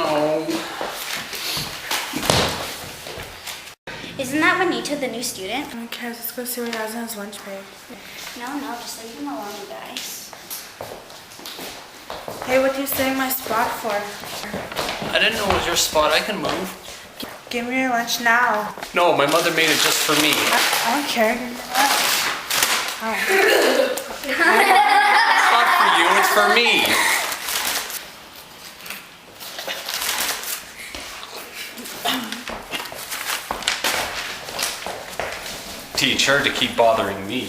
No. Isn't that Juanito, the new student? I don't care. Let's go see what he has in his lunch break. No, just leave him alone, you guys. Hey, what are you setting my spot for? I didn't know it was your spot. I can move. Give me your lunch now. No, my mother made it just for me. I don't care. Give me your lunch. It's not for you, it's for me. Teach her to keep bothering me.